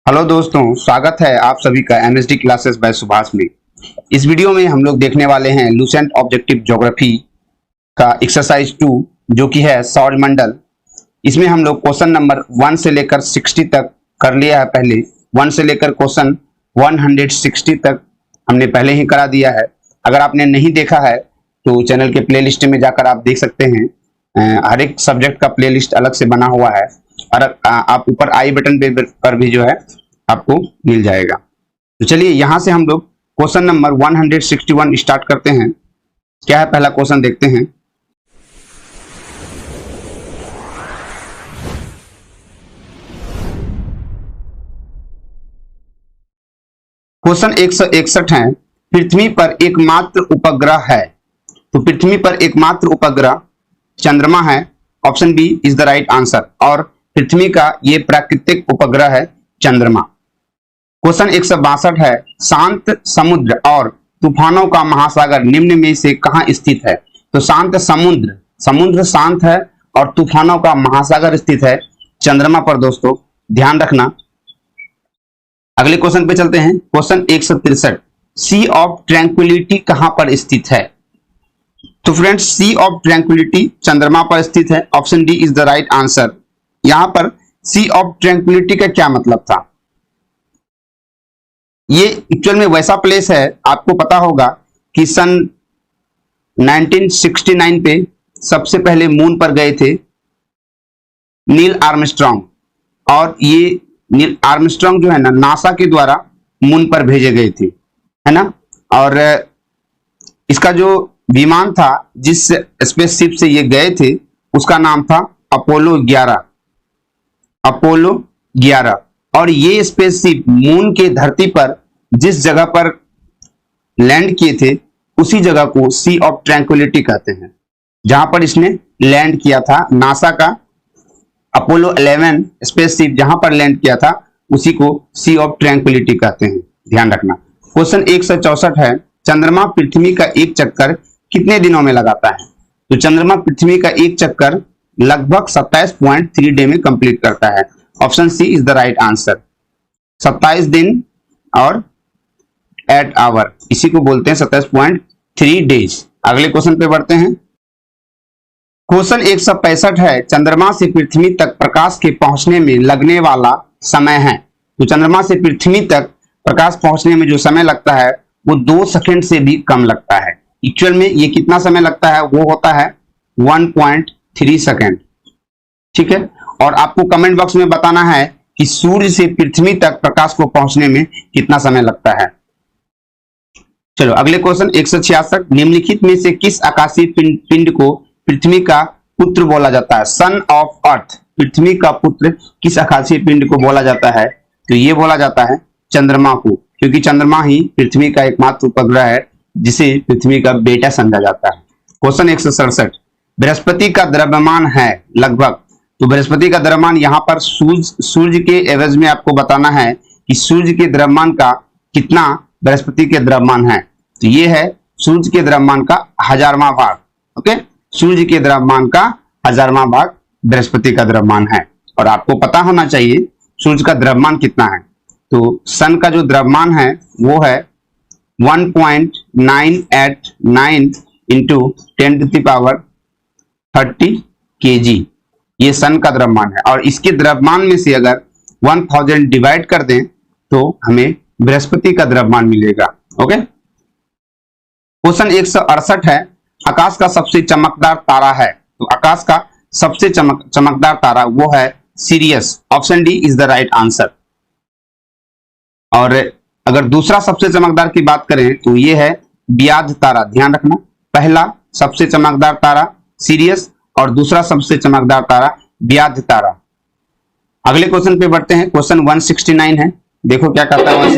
Hello दोस्तों, स्वागत है आप सभी का एमएसडी क्लासेस बाय सुभाष में। इस वीडियो में हम लोग देखने वाले हैं लुसेंट ऑब्जेक्टिव ज्योग्राफी का एक्सरसाइज 2 जो कि है सौरमंडल। इसमें हम लोग क्वेश्चन नंबर 1 से लेकर 60 तक कर लिया है। पहले 1 से लेकर क्वेश्चन 160 तक हमने पहले ही करा दिया है। अगर आपने नहीं देखा है तो चैनल के प्लेलिस्ट में जाकर आप देख सकते हैं। हर एक सब्जेक्ट का प्लेलिस्ट अलग से बना हुआ है और आप ऊपर आई बटन पर भी जो है आपको मिल जाएगा। तो चलिए यहां से हम लोग क्वेश्चन नंबर 161 स्टार्ट करते हैं। क्या है पहला क्वेश्चन, देखते हैं। क्वेश्चन 161 है, पृथ्वी पर एकमात्र उपग्रह है। तो पृथ्वी पर एकमात्र उपग्रह चंद्रमा है। Option B is the right answer. और पृथ्वी का ये प्राकृतिक उपग्रह है चंद्रमा। क्वेश्चन 162 है, शांत समुद्र और तूफानों का महासागर निम्न में से कहां स्थित है। तो शांत समुद्र शांत है और तूफानों का महासागर स्थित है चंद्रमा पर। दोस्तों ध्यान रखना। अगले क्वेश्चन पे चलते हैं। क्वेश्चन 163, सी ऑफ ट्रैंक्विलिटी कहां पर स्थित है। तो फ्रेंड्स सी ऑफ ट्रैंक्विलिटी चंद्रमा पर स्थित है। Option D is the right answer. यहां पर सी ऑफ ट्रैंक्विलिटी का क्या मतलब था, ये एक्चुअल में वैसा प्लेस है, आपको पता होगा कि सन 1969 पे सबसे पहले मून पर गए थे नील आर्मस्ट्रांग। और ये नील आर्मस्ट्रांग जो है ना, नासा के द्वारा मून पर भेजे गए थे, है ना। और इसका जो विमान था, जिस स्पेसशिप से ये गए थे, उसका नाम था अपोलो 11। और ये स्पेसशिप मून के धरती पर जिस जगह पर लैंड किए थे उसी जगह को सी ऑफ ट्रैंक्विलिटी कहते हैं। जहां पर इसने लैंड किया था, नासा का अपोलो 11 स्पेसशिप जहां पर लैंड किया था उसी को सी ऑफ ट्रैंक्विलिटी कहते हैं। ध्यान रखना। क्वेश्चन 164 है, चंद्रमा पृथ्वी का एक चक्कर कितने दिनों में लगाता है। तो चंद्रमा पृथ्वी का एक चक्कर लगभग 27.3 डे में कंप्लीट करता है। Option C is the right answer. 27 दिन और 8 आवर, इसी को बोलते हैं 27.3 डेज। अगले क्वेश्चन पे बढ़ते हैं। क्वेश्चन 165 है, चंद्रमा से पृथ्वी तक प्रकाश के पहुंचने में लगने वाला समय है। तो चंद्रमा से पृथ्वी तक प्रकाश पहुंचने में जो समय लगता है वो 2 सेकंड से भी कम लगता है। एक्चुअल में ये कितना समय लगता है, वो होता है 1.3 सेकंड। ठीक है। और आपको कमेंट बॉक्स में बताना है कि सूर्य से पृथ्वी तक प्रकाश को पहुंचने में कितना समय लगता है। चलो अगले क्वेश्चन 166, निम्नलिखित में से किस आकाशीय पिंड को पृथ्वी का पुत्र बोला जाता है। सन ऑफ अर्थ, पृथ्वी का पुत्र किस आकाशीय पिंड को बोला जाता है। तो ये बोला जाता है चंद्रमा को, क्योंकि चंद्रमा ही पृथ्वी का एकमात्र उपग्रह है जिसे पृथ्वी का बेटा समझा जाता है। क्वेश्चन 167, बृहस्पति का द्रव्यमान है लगभग। तो बृहस्पति का द्रव्यमान यहाँ पर सूर्य के एवज में आपको बताना है कि सूर्य के द्रव्यमान का कितना बृहस्पति के द्रव्यमान है। तो ये है सूर्य के द्रव्यमान का 1000वां भाग। ओके, सूर्य के द्रव्यमान का 1000वां भाग बृहस्पति का द्रव्यमान है। और आपको पता होना चाहिए सूर्य का द्रव्यमान कितना है। तो सन का जो द्रव्यमान है वो है 1.989 इंटू 10⁻30 kg, ये सन का द्रव्यमान है। और इसके द्रव्यमान में से अगर 1000 डिवाइड कर दें तो हमें बृहस्पति का द्रव्यमान मिलेगा। ओके। क्वेश्चन 168 है, आकाश का सबसे चमकदार तारा है। तो आकाश का सबसे चमकदार तारा वो है serious. Option D is the right answer. और अगर दूसरा सबसे चमकदार की बात करें तो ये है व्याध तारा। ध्यान रखना, पहला सबसे चमकदार तारा सीरियस और दूसरा सबसे चमकदार तारा व्याध तारा। अगले क्वेश्चन पे बढ़ते हैं। क्वेश्चन 169 है, देखो क्या कहता है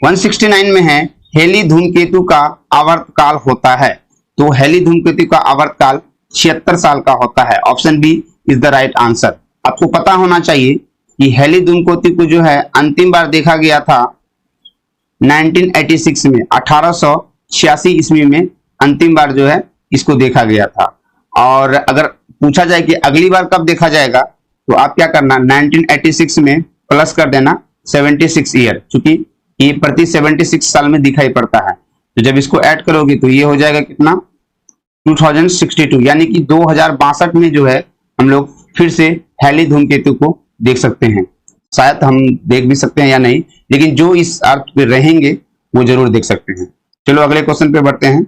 169 में है, हेली धूमकेतु का आवर्तकाल होता है। तो हेली धूमकेतु का आवर्तकाल 76 साल का होता है। Option B is the right answer. आपको पता होना चाहिए कि हेली धूमकेतु को जो है अंतिम बार देखा गया था 1986 में, 1886 ईस्वी में अंतिम बार जो है इसको देखा गया था। और अगर पूछा जाए कि अगली बार कब देखा जाएगा, तो आप क्या करना, 1986 में प्लस कर देना 76 ईयर, क्योंकि ये प्रति 76 साल में दिखाई पड़ता है। तो जब इसको ऐड करोगे तो ये हो जाएगा कितना, 2062, यानी कि 2062 में जो है हम लोग फिर से हैली धूमकेतु को देख सकते हैं। शायद हम देख भी सकते हैं या नहीं, लेकिन जो इस अर्थ पे रहेंगे वो जरूर देख सकते हैं। चलो अगले क्वेश्चन पे बढ़ते हैं।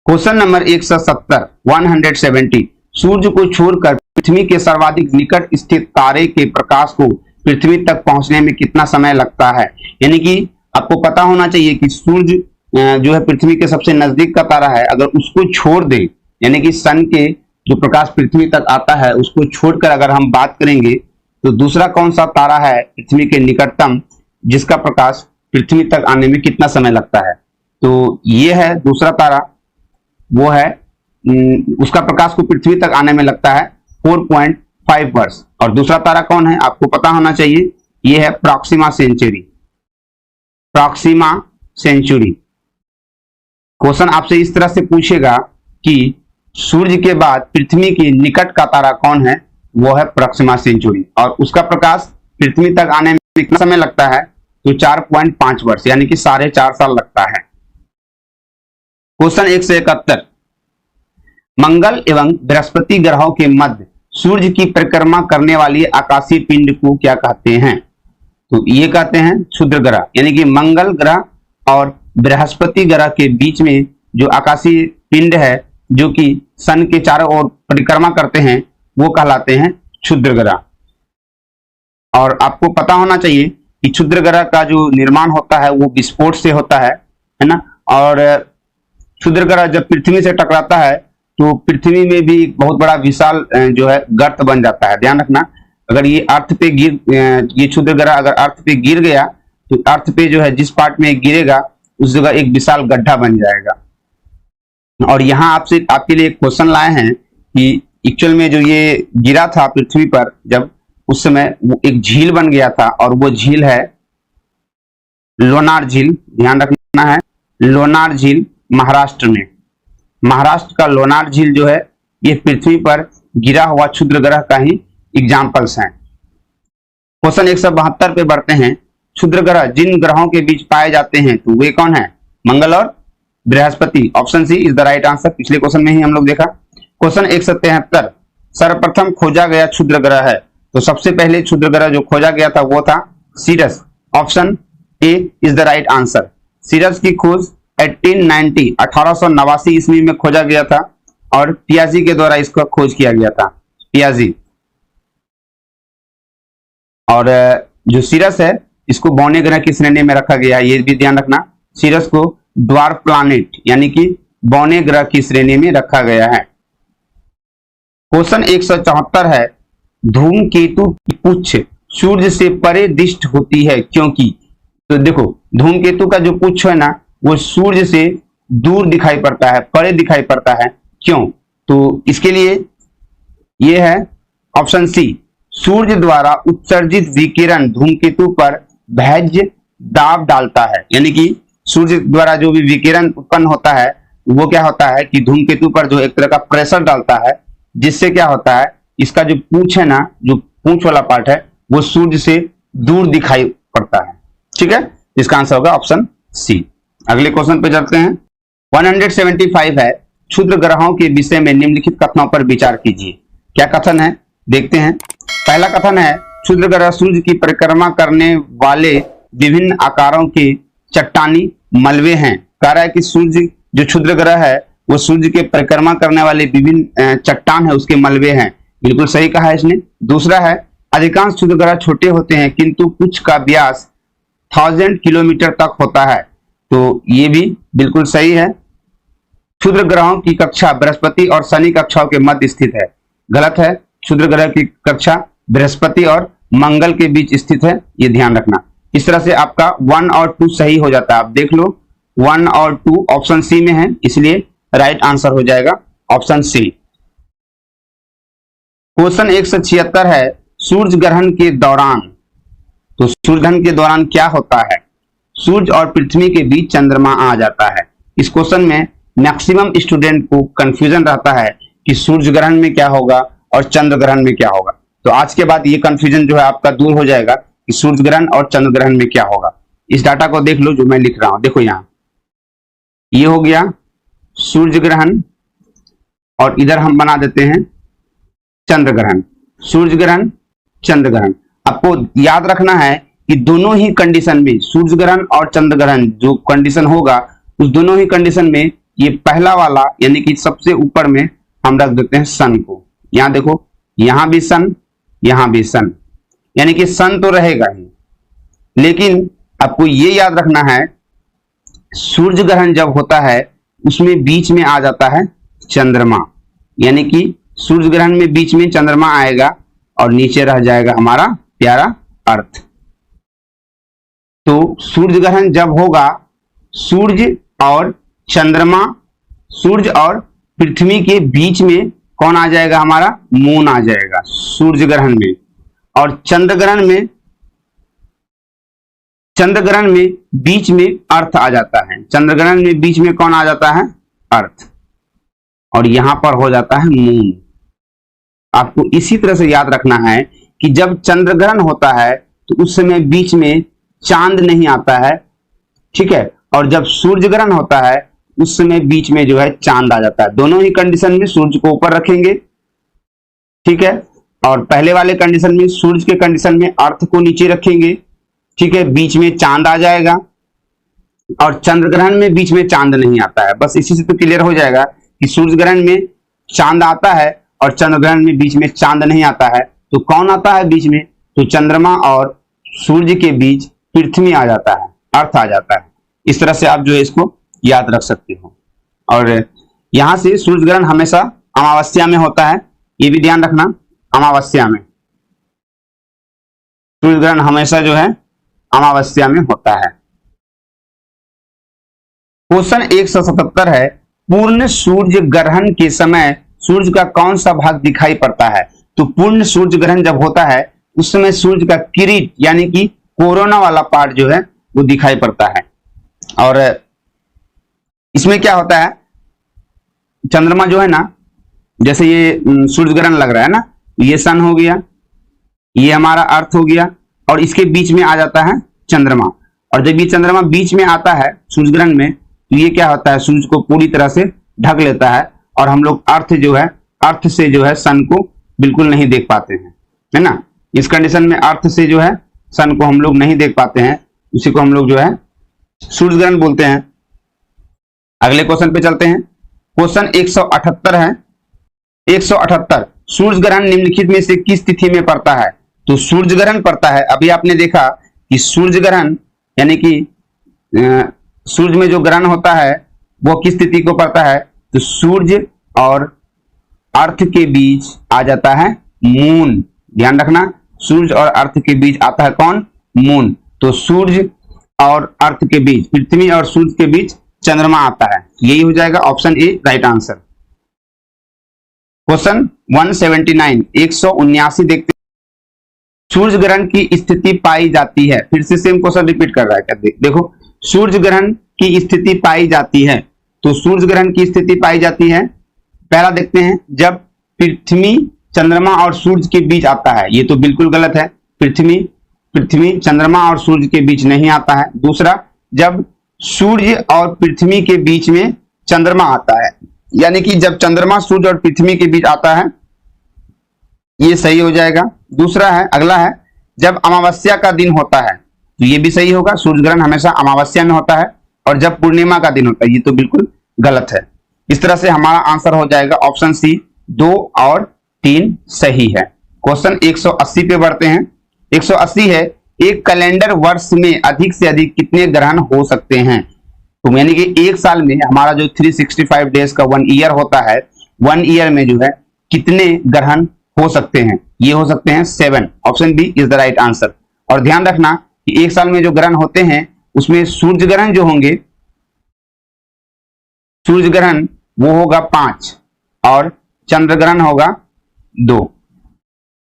क्वेश्चन नंबर 170 सूर्य को छोड़कर पृथ्वी के सर्वाधिक निकट स्थित तारे के प्रकाश को पृथ्वी तक पहुंचने में कितना समय लगता है। यानी कि आपको पता होना चाहिए कि सूर्य जो है पृथ्वी के सबसे नजदीक का तारा है, अगर उसको छोड़ दे, यानी कि सन के जो प्रकाश पृथ्वी तक आता है उसको छोड़कर अगर हम बात करेंगे तो दूसरा कौन सा तारा है पृथ्वी के निकटतम जिसका प्रकाश पृथ्वी तक आने में कितना समय लगता है। तो ये है दूसरा तारा, वो है उसका प्रकाश को पृथ्वी तक आने में लगता है 4.5 वर्ष। और दूसरा तारा कौन है आपको पता होना चाहिए, ये है Proxima Centauri. Proxima Centauri. Question आपसे इस तरह से पूछेगा कि सूर्य के बाद पृथ्वी के निकट का तारा कौन है, वो है प्रॉक्सिमा सेंचुरी, और उसका प्रकाश पृथ्वी तक आने में कितना समय लगता है, तो 4.5 वर्ष, यानी कि 4.5 साल लगता है। क्वेश्चन 171 मंगल एवं बृहस्पति ग्रहों के मध्य सूर्य की परिक्रमा करने वाली आकाशीय पिंड को क्या कहते हैं। तो ये कहते हैं क्षुद्र ग्रह, यानी कि मंगल ग्रह और बृहस्पति ग्रह के बीच में जो आकाशीय पिंड है जो कि सन के चारों ओर परिक्रमा करते हैं वो कहलाते हैं क्षुद्र ग्रह। और आपको पता होना चाहिए कि क्षुद्र ग्रह का जो निर्माण होता है वो विस्फोट से होता है ना। और क्षुद्र ग्रह जब पृथ्वी से टकराता है तो पृथ्वी में भी बहुत बड़ा विशाल जो है गर्त बन जाता है। ध्यान रखना, अगर ये अर्थ पे ये क्षुद्र ग्रह अगर अर्थ पे गिर गया तो अर्थ पे जो है जिस पार्ट में गिरेगा उस जगह एक विशाल गड्ढा बन जाएगा। और यहाँ आपसे आपके लिए एक क्वेश्चन लाए हैं कि एक्चुअल में जो ये गिरा था पृथ्वी पर, जब उस समय वो एक झील बन गया था, और वो झील है लोनार झील। ध्यान रखना है, लोनार झील महाराष्ट्र में, महाराष्ट्र का लोनार झील जो है ये पृथ्वी पर गिरा हुआ क्षुद्र ग्रह का ही एग्जाम्पल्स हैं। क्वेश्चन 172 पे बढ़ते हैं। क्षुद्र ग्रह जिन ग्रहों के बीच पाए जाते हैं तो वे कौन है, मंगल और बृहस्पति। Option C is the right answer. पिछले क्वेश्चन में ही हम लोग देखा। क्वेश्चन 173 सर्वप्रथम खोजा गया क्षुद्र ग्रह है, तो सबसे पहले क्षुद्र ग्रह जो खोजा गया था वो था Ceres. Option A is the right answer. Ceres की खोज 1889 ईस्वी में खोजा गया था और पियाजी के द्वारा इसका खोज किया गया था, पियाजी। और जो सीरस है इसको बौने ग्रह की श्रेणी में रखा गया है, ये भी ध्यान रखना। सीरस को ड्वार्फ प्लैनेट यानी कि बौने ग्रह की श्रेणी में रखा गया है। क्वेश्चन 174 है धूमकेतु की पुच्छ सूर्य से परे दिष्ट होती है क्योंकि। तो देखो धूमकेतु का जो पुच्छ है ना वो सूर्य से दूर दिखाई पड़ता है, परे दिखाई पड़ता है, क्यों। तो इसके लिए ये है ऑप्शन सी, सूर्य द्वारा उत्सर्जित विकिरण धूमकेतु पर भैज्य दाब डालता है। यानी कि सूर्य द्वारा जो भी विकिरण उत्पन्न होता है वो क्या होता है कि धूमकेतु पर जो एक तरह का प्रेशर डालता है, जिससे क्या होता है इसका जो पूंछ है ना, जो पूंछ वाला पार्ट है वो सूर्य से दूर दिखाई पड़ता है। ठीक है, इसका आंसर होगा ऑप्शन सी। अगले क्वेश्चन पे चलते हैं। 175 है क्षुद्र ग्रहों के विषय में निम्नलिखित कथनों पर विचार कीजिए। क्या कथन है देखते हैं। पहला कथन है क्षुद्र ग्रह सूर्य की परिक्रमा करने वाले विभिन्न आकारों के चट्टानी मलबे हैं। कह रहा है कि सूर्य जो क्षुद्र ग्रह है वो सूर्य के परिक्रमा करने वाले विभिन्न चट्टान है उसके मलबे हैं। बिल्कुल सही कहा है इसने। दूसरा है अधिकांश क्षुद्र ग्रह छोटे होते हैं किंतु कुछ का व्यास 1000 किलोमीटर तक होता है। तो ये भी बिल्कुल सही है। क्षुद्र ग्रहों की कक्षा बृहस्पति और शनि कक्षाओं के मध्य स्थित है। गलत है, क्षुद्र ग्रह की कक्षा बृहस्पति और मंगल के बीच स्थित है, ये ध्यान रखना। इस तरह से आपका 1 और 2 सही हो जाता है। आप देख लो 1 और 2 ऑप्शन सी में है, इसलिए राइट आंसर हो जाएगा ऑप्शन सी। क्वेश्चन 176 है सूर्य ग्रहण के दौरान। तो सूर्य ग्रहण के दौरान क्या होता है, सूर्य और पृथ्वी के बीच चंद्रमा आ जाता है। इस क्वेश्चन में मैक्सिमम स्टूडेंट को कंफ्यूजन रहता है कि सूर्य ग्रहण में क्या होगा और चंद्र ग्रहण में क्या होगा। तो आज के बाद ये कंफ्यूजन जो है आपका दूर हो जाएगा कि सूर्य ग्रहण और चंद्र ग्रहण में क्या होगा। इस डाटा को देख लो जो मैं लिख रहा हूं, देखो यहां ये हो गया सूर्य ग्रहण और इधर हम बना देते हैं चंद्र ग्रहण। सूर्य ग्रहण, चंद्र ग्रहण। आपको याद रखना है कि दोनों ही कंडीशन में, सूर्य ग्रहण और चंद्र ग्रहण जो कंडीशन होगा, उस दोनों ही कंडीशन में ये पहला वाला यानी कि सबसे ऊपर में हम रख देते हैं सन को। यहां देखो, यहां भी सन, यहां भी सन, यानी कि सन तो रहेगा ही, लेकिन आपको ये याद रखना है सूर्य ग्रहण जब होता है उसमें बीच में आ जाता है चंद्रमा, यानी कि सूर्य ग्रहण में बीच में चंद्रमा आएगा और नीचे रह जाएगा हमारा प्यारा अर्थ। तो सूर्य ग्रहण जब होगा, सूर्य और चंद्रमा, सूर्य और पृथ्वी के बीच में कौन आ जाएगा, हमारा मून आ जाएगा सूर्य ग्रहण में। और चंद्र ग्रहण में बीच में अर्थ आ जाता है। चंद्र ग्रहण में बीच में कौन आ जाता है, अर्थ, और यहां पर हो जाता है मून। आपको इसी तरह से याद रखना है कि जब चंद्र ग्रहण होता है तो उस समय बीच में चांद नहीं आता है, ठीक है, और जब सूर्य ग्रहण होता है उस समय बीच में जो है चांद आ जाता है। दोनों ही कंडीशन में सूर्य को ऊपर रखेंगे, ठीक है, और पहले वाले कंडीशन में सूर्य के कंडीशन में अर्थ को नीचे रखेंगे, ठीक है, बीच में चांद आ जाएगा। और चंद्र ग्रहण में बीच में चांद नहीं आता है। बस इसी से तो क्लियर हो जाएगा कि सूर्य ग्रहण में चांद आता है और चंद्र ग्रहण में बीच में चांद नहीं आता है। तो कौन आता है बीच में, तो चंद्रमा और सूर्य के बीच पृथ्वी आ जाता है, अर्थ आ जाता है। इस तरह से आप जो है इसको याद रख सकते हो। और यहां से सूर्य ग्रहण हमेशा अमावस्या में होता है, ये भी ध्यान रखना, अमावस्या में सूर्य ग्रहण हमेशा जो है अमावस्या में होता है। क्वेश्चन 177 है, पूर्ण सूर्य ग्रहण के समय सूर्य का कौन सा भाग दिखाई पड़ता है। तो पूर्ण सूर्य ग्रहण जब होता है उस समय सूर्य का किरीट यानी कि कोरोना वाला पार्ट जो है वो दिखाई पड़ता है। और इसमें क्या होता है, चंद्रमा जो है ना, जैसे ये सूर्य ग्रहण लग रहा है ना, ये सन हो गया, ये हमारा अर्थ हो गया, और इसके बीच में आ जाता है चंद्रमा। और जब ये चंद्रमा बीच में आता है सूर्य ग्रहण में, तो ये क्या होता है, सूर्य को पूरी तरह से ढक लेता है और हम लोग अर्थ से जो है सन को बिल्कुल नहीं देख पाते हैं, है ना। इस कंडीशन में अर्थ से जो है सन को हम लोग नहीं देख पाते हैं, उसी को हम लोग जो है सूर्य ग्रहण बोलते हैं। अगले क्वेश्चन पे चलते हैं। क्वेश्चन 178 है, 178 सूर्य ग्रहण निम्नलिखित में से किस तिथि में पड़ता है। तो सूर्य ग्रहण पड़ता है, अभी आपने देखा कि सूर्य ग्रहण यानी कि सूर्य में जो ग्रहण होता है वो किस तिथि को पड़ता है, तो सूर्य और अर्थ के बीच आ जाता है मून। ध्यान रखना, सूर्य और अर्थ के बीच आता है कौन, मून। तो सूर्य और अर्थ के बीच, पृथ्वी और सूर्य के बीच चंद्रमा आता है। यही हो जाएगा option A right answer. Question 179 179 देखते हैं। सूर्य ग्रहण की स्थिति पाई जाती है, फिर से सेम क्वेश्चन रिपीट कर रहा है क्या, देखो सूर्य ग्रहण की स्थिति पाई जाती है। तो सूर्य ग्रहण की स्थिति पाई जाती है, पहला देखते हैं, जब पृथ्वी चंद्रमा और सूर्य के बीच आता है। ये तो बिल्कुल गलत है, पृथ्वी चंद्रमा और सूर्य के बीच नहीं आता है। दूसरा, जब सूर्य और पृथ्वी के बीच में चंद्रमा आता है, यानी कि जब चंद्रमा सूर्य और पृथ्वी के बीच आता है, ये सही हो जाएगा। दूसरा है, अगला है, जब अमावस्या का दिन होता है, तो ये भी सही होगा, सूर्य ग्रहण हमेशा अमावस्या में होता है। और जब पूर्णिमा का दिन होता है, ये तो बिल्कुल गलत है। इस तरह से हमारा आंसर हो जाएगा ऑप्शन सी, 2 और 3 सही है। क्वेश्चन 180 पे बढ़ते हैं। 180 है, एक कैलेंडर वर्ष में अधिक से अधिक कितने ग्रहण हो सकते हैं। तो यानी कि एक साल में हमारा जो 365 डेज का 1 ईयर होता है, 1 ईयर में जो है कितने ग्रहण हो सकते हैं। ये हो सकते हैं 7, option B is the right answer. और ध्यान रखना कि एक साल में जो ग्रहण होते हैं उसमें सूर्य ग्रहण जो होंगे, सूर्य ग्रहण वो होगा 5 और चंद्र ग्रहण होगा 2।